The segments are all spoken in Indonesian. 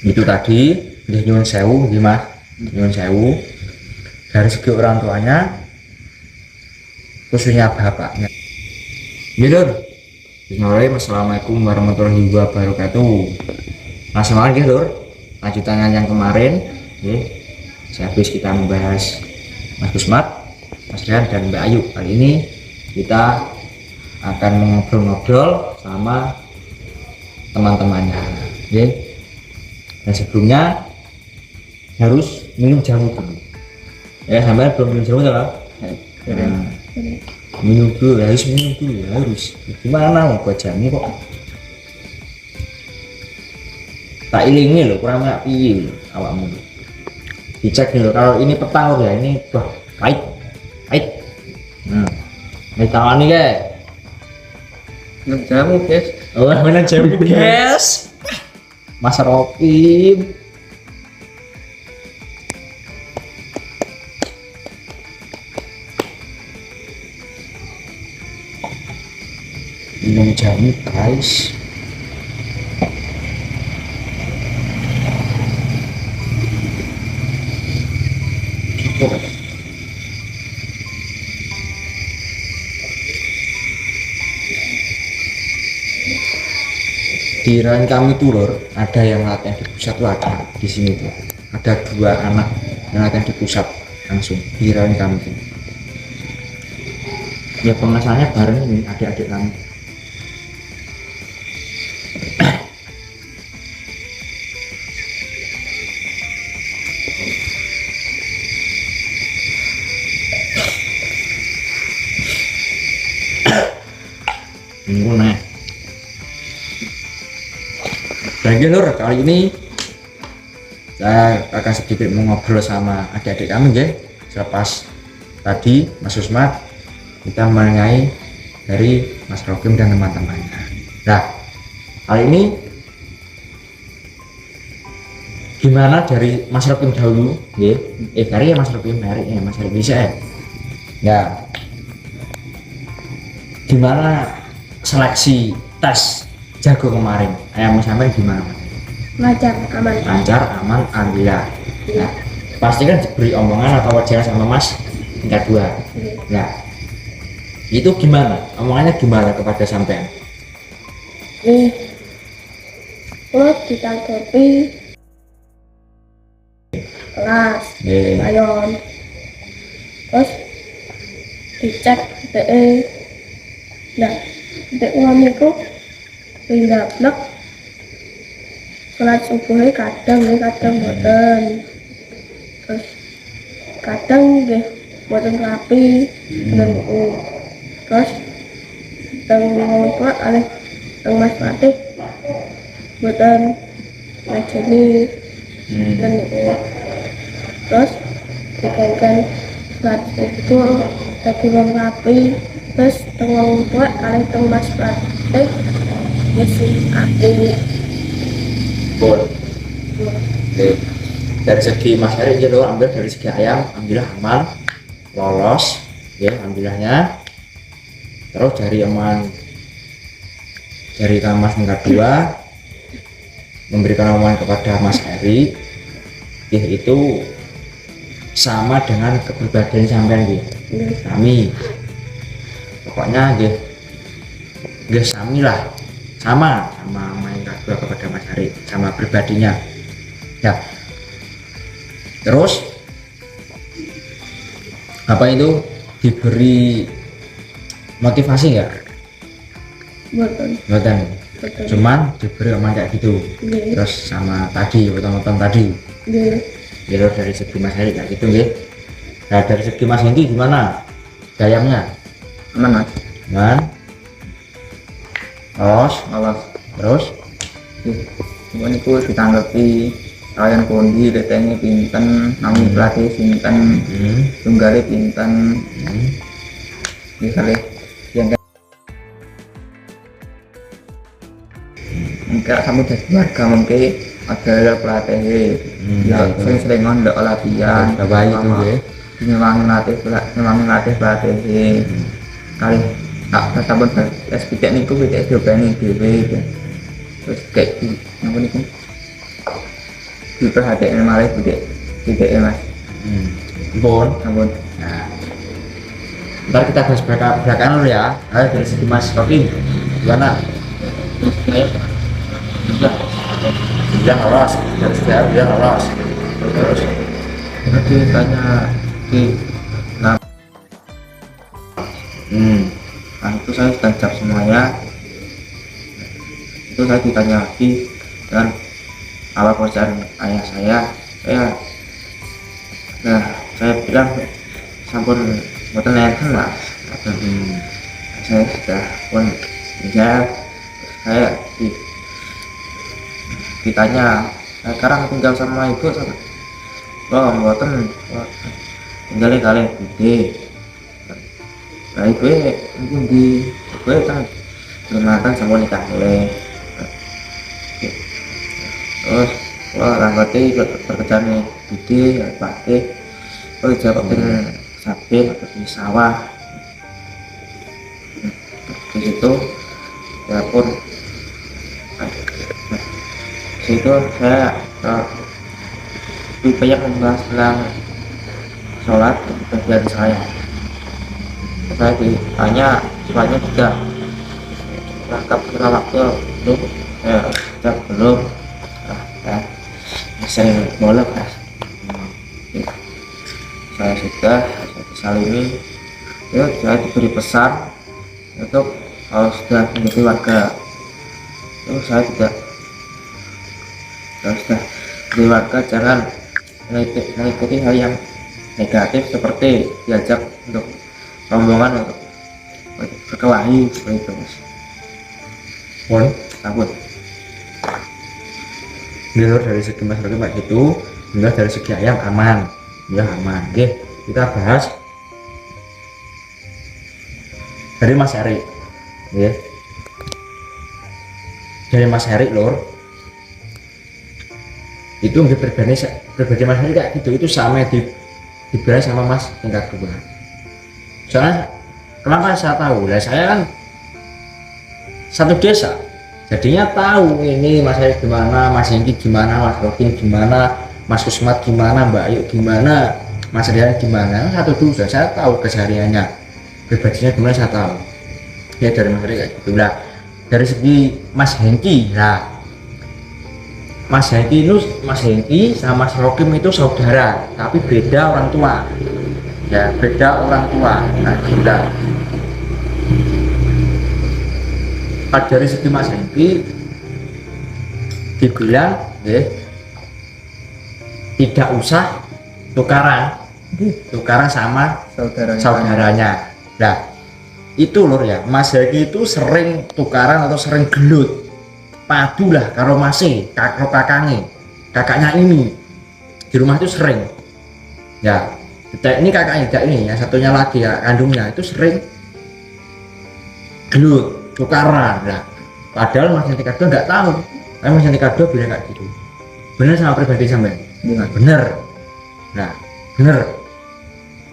Itu tadi nyuwun sewu nggih Mas, nyuwun sewu dari segi orang tuanya khususnya bapaknya. Nggih Lur. Bismillahirrahmanirrahim. Assalamualaikum warahmatullahi wabarakatuh. Langsung aja Lur, lanjutannya yang kemarin nggih. Sehabis kita membahas Mas Gusmat, Mas Rian dan Mbak Ayu. Kali ini kita akan ngobrol-ngobrol sama teman-temannya nggih. Dan sebelumnya harus minum jamu dulu. Ya, sampai belum minum jamu ya. Nah, minum dulu, harus minum dulu, harus. Gimana mau buat jamu kok? Tak ilingi loh, kurang nggak piye awakmu. Dicek dulu kalau ini petang ya, ini wah pahit, pahit. Nah, ini tahan nih guys. Minum jamu guys. Oh, minum jamu guys. Mas Rocky. Minum jamu guys. Cukup. Di Ran kami tuh Lur, ada yang latihan di pusat tuh ada di sini tuh. Ada 2 anak yang latihan di pusat langsung di Ran kami tuh. Ya pengasalnya bareng ini adik-adik kami. Minggu nih. Baiklah Lur, kali ini saya akan sedikit mengobrol sama adik-adik kami ya. Selepas tadi Mas Usmat kita mengenai dari Mas Rokim dan teman-temannya. Nah, kali ini gimana dari Mas Rokim dahulu ya? Dari Mas Rokim, dari Mas Rokim bisa ya? Ya. Gimana seleksi tes jago kemarin? Ayam sampai gimana? Lancar, aman. Lancar, aman, alhamdulillah. Nah, pasti kan diberi omongan atau wawancara sama Mas tingkat 2. Nah, itu gimana? Omongannya gimana kepada sampean? Nih, lo ditanggapi kelas, ayon, terus dicek DE. Nah, DE uang itu pindah blok. Sholat subuhnya kadang boten, terus kadang nggih boten rapi dengan terus ngomong alih Mas Fatih boten ngajeni dan terus dikaitkan sholat subuh lagi wong rapi terus ngomong alih Mas Fatih ngisi api. Boleh. Dari segi Mas Heri aja loh, ambil dari segi ayam, alhamdulillah aman, lolos, ya alhamdulillahnya. Terus dari aman dari Mas tingkat 2 memberikan omongan kepada Mas Heri, ya itu sama dengan kepribadian sampean gitu. Kami, pokoknya ya sami lah. sama main kedua kepada Mas Hari sama pribadinya ya. Terus apa itu diberi motivasi nggak? Buatan cuman diberi omongan kayak gitu. Terus sama tadi potong-potong tadi ya dari segi Mas Hari kayak gitu nggih. Nah dari segi Mas Hengki gimana gayamnya? Aman Mas. Aman. Terus ini ku ditanggapi kalian kondi detengnya pinten nami pelatih pinten tunggale pinten misalnya yang enggak kamu dari keluarga mungkin ada pelatih ya sering-sering ngondok latihan baik itu ya nyewangi latih pelatih kali tak sabar tes pitik niku pitik diopeni dhewe terus kayak apa niku diperhatikan malah tidak mas. Ampun. Ampun. Nah, ntar kita bahas belakangan dulu ya. Ayo dari segi Mas Rocky gimana? Ayo. Dia lolos, dari segi dia lolos. Terus Nanti tanya di nah itu saya sudah jawab semuanya. Itu saya ditanya lagi dan apa pekerjaan ayah saya. Nah saya bilang sampun mboten nenten mas. Saya sudah pun saya ditanya sekarang tinggal sama ibu sama mboten tinggalnya kalian gede. Nah ibu mungkin di ibu kan makan sama nikah boleh. Terus orang berarti pekerjaan gede pakai kerja penting sapi atau di sawah. Di situ ya pun situ saya lebih banyak membahas tentang sholat bagian saya ditanya soalnya juga lengkap setelah waktu belum saya belum saya boleh mas saya sudah disalimi ya saya diberi pesan untuk kalau sudah menjadi warga itu saya tidak sudah menjadi warga jangan mengikuti hal yang negatif seperti diajak untuk rombongan untuk berkelahi seperti itu mas. Pun Ampun. Lur dari segi Mas Rocky Pak gitu, juga dari segi ayam aman, ya aman. Oke, kita bahas dari Mas Heri, ya. Dari Mas Heri Lur, itu nggak pribadi Mas Heri kayak gitu, itu sama dibelah sama Mas tingkat 2. Soalnya kenapa saya tahu? Lah saya kan satu desa, jadinya tahu ini Mas Heri gimana, Mas Hengki gimana, Mas Rocky gimana, Mas Kusmat gimana, Mbak Ayu gimana, Mas Rian gimana. Satu desa saya tahu kesehariannya, pribadinya gimana saya tahu. Ya dari Mas Heri kayak gitu lah. Dari segi Mas Hengki, nah Mas Hengki sama Mas Rokim itu saudara, tapi beda orang tua. Ya beda orang tua. Nah gila. Dari segi Mas Hengki dibilang ya, tidak usah tukaran sama saudaranya. Nah itu lur ya, Mas Hengki itu sering tukaran atau sering gelut padu lah karo Mase, karo kakaknya ini di rumah itu sering ya. Ini kakaknya tidak ini ya, satunya lagi ya kandungnya itu sering gelut tukaran lah. Padahal Mas Hengki Kado nggak tahu, tapi Mas Hengki Kado bilang kayak gitu. Bener sama pribadi sampai? Bener. Nah bener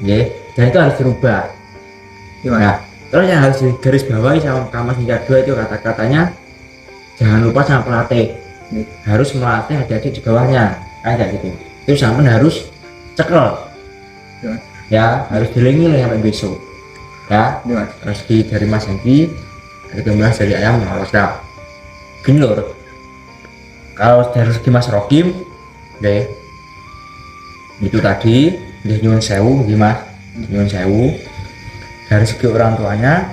ya, dan itu harus dirubah. Nah terus yang harus digaris bawahi sama Mas Hengki Kado itu kata-katanya jangan lupa sama pelatih, harus melatih adik-adik di bawahnya kayak gitu. Itu sampai harus cekel ya, harus dilingi sampai besok ya. Rezeki dari Mas Hengki itu Mas dari ayam harus dah gini lur. Kalau dari segi Mas Rokim deh itu tadi dia nyuwun sewu gimana, nyuwun sewu dari segi orang tuanya,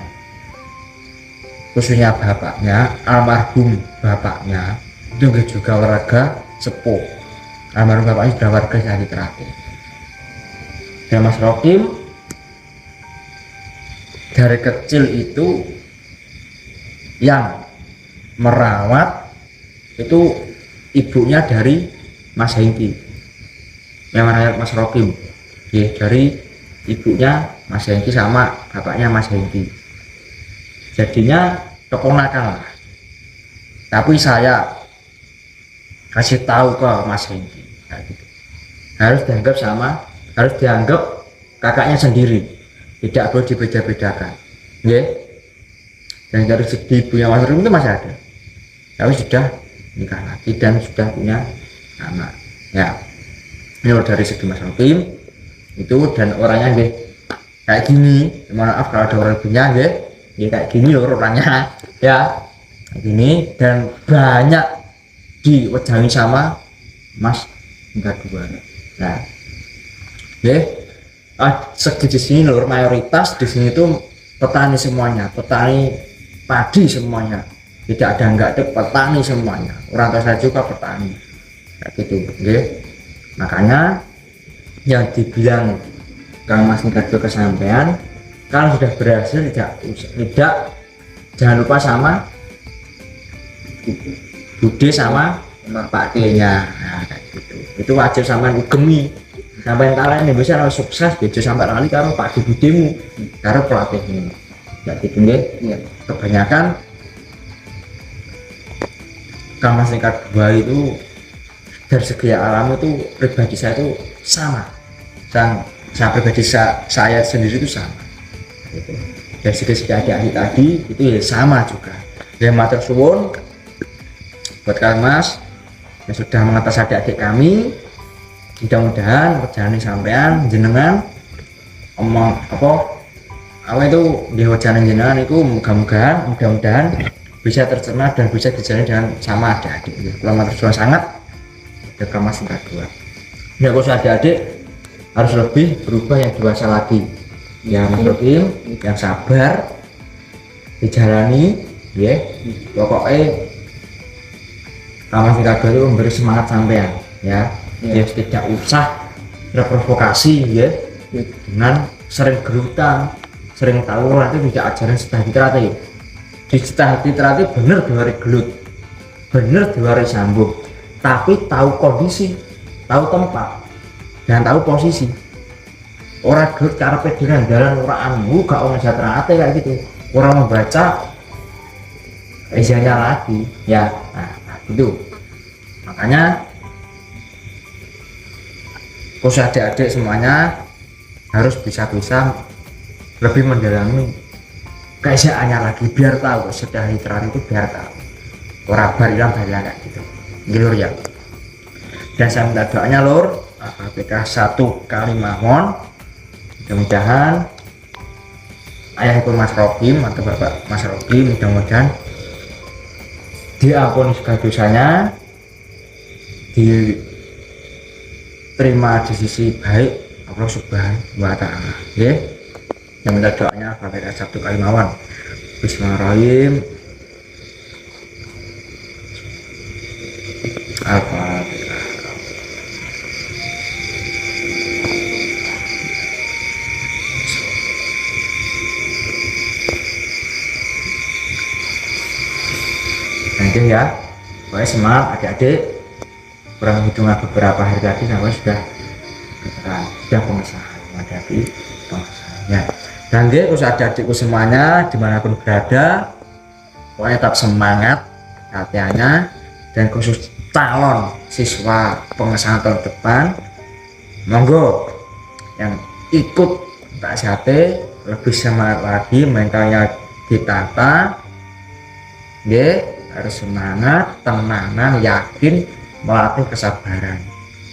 khususnya bapaknya, almarhum bapaknya itu juga warga sepuh. Almarhum bapaknya sudah warga sehari terakhir. Dan Mas Rokim dari kecil itu yang merawat itu ibunya dari Mas Hengki, yang merawat Mas Rokim ya, dari ibunya Mas Hengki sama bapaknya Mas Hengki. Jadinya keponakan lah. Tapi saya kasih tahu ke Mas Hengki gitu. Harus dianggap kakaknya sendiri, tidak boleh dibeda-bedakan ya. Dan dari segi ibunya Mas Rokim itu masih ada, tapi sudah nikah lagi dan sudah punya anak. Ya, ini dari segi Mas Rokim itu, dan orangnya nggih kayak gini. Maaf kalau ada orang punya nggih, ya kayak gini loh orangnya ya, kayak gini, dan banyak diwejangi sama Mas tingkat 2. Nah, nggih, segi di sini lur, mayoritas di sini itu petani semuanya, petani padi semuanya, tidak ada enggak ada, petani semuanya, orang tua saya juga petani kayak gitu, nggih. Makanya yang dibilang Kang Mas tingkat 2 kesampaian, kalau sudah berhasil tidak jangan lupa sama Bude sama Pak D-nya. Nah, kayak gitu. Itu wajib sampean ugemi. Sampai kalian yang bisa sukses gitu sampai kali karo Pak D budemu, karo pelatihnya. Kayak gitu nggih. Ya. Kebanyakan Kang Mas tingkat 2 itu dari segi alam itu pribadi saya itu sama. Saya pribadi saya sendiri itu sama. Gitu. Dari segi adik-adik tadi itu ya sama juga. Ya matur suwun buat Kang Mas yang sudah mengatas adik-adik kami, mudah-mudahan perjalanan sampean jenengan omong apa itu di wajanan jenengan itu mudah-mudahan bisa tercerna dan bisa dijalani dengan sama adik-adik. Kalau matur suwun sangat ke Kang Mas tingkat 2. Ya kalau adik-adik harus lebih berubah yang dewasa lagi. Ya Mas Rokim yang sabar dijalani, ya pokoknya Kang Mas tingkat 2 itu memberi semangat sampean, ya. Ya tidak usah terprovokasi, ya, dengan sering gerutan, sering tawuran. Itu tidak ajaran Cita Hati. Di Cita Hati bener diwari gelut, bener diwari sambung, tapi tahu kondisi, tahu tempat, dan tahu posisi. Orang gelut cara dengan jalan orang gak orang sejahtera kayak gitu, orang membaca isinya lagi, ya. Nah gitu. Makanya khusus adik-adik semuanya harus bisa lebih mendalami keisiannya lagi, biar tahu Cita Hati itu, biar tahu orang barilan kayak gitu, gilur ya. Dan saya minta doanya lur, APK 1 kali mawon, mudah-mudahan ayah ibu Mas Rokim atau bapak Mas Rokim mudah-mudahan diampuni segala dosanya, diterima di sisi baik Allah Subhanahu wa Ta'ala. Oke, yang minta doanya APK 1 kali mawon. Bismillahirrahmanirrahim. Al-Fatihah. Nanti ya, pokoknya semangat adik-adik. Kurang hitungan beberapa hari lagi sampai sudah pengesahan, menghadapi pengesahannya. Dan terus adik-adikku semuanya dimanapun berada, pokoknya tetap semangat latihannya, dan khusus calon siswa pengesahan tahun depan, monggo yang ikut tak sate lebih semangat lagi, mentalnya ditata, harus semangat, tenanan, yakin, melatih kesabaran.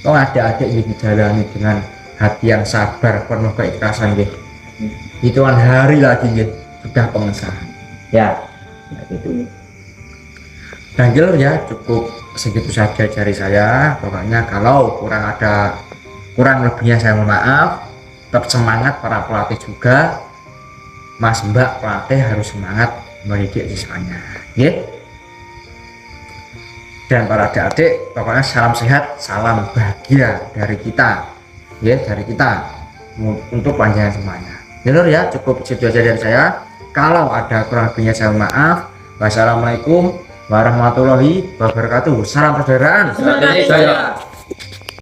Kalau adik-adik ini dijalani dengan hati yang sabar, penuh keikhlasan, hitungan hari lagi sudah pengesahan, ya gitu. Dan ya cukup segitu saja dari saya. Pokoknya kalau kurang lebihnya saya mohon maaf. Tetap semangat para pelatih juga, Mas Mbak pelatih harus semangat mendidik siswanya, ya. Dan para adik-adik pokoknya salam sehat, salam bahagia dari kita, ya, dari kita untuk panjangan semuanya. Ya cukup segitu saja dari saya. Kalau ada kurang lebihnya saya mohon maaf. Wassalamualaikum warahmatullahi wabarakatuh. Salam persaudaraan.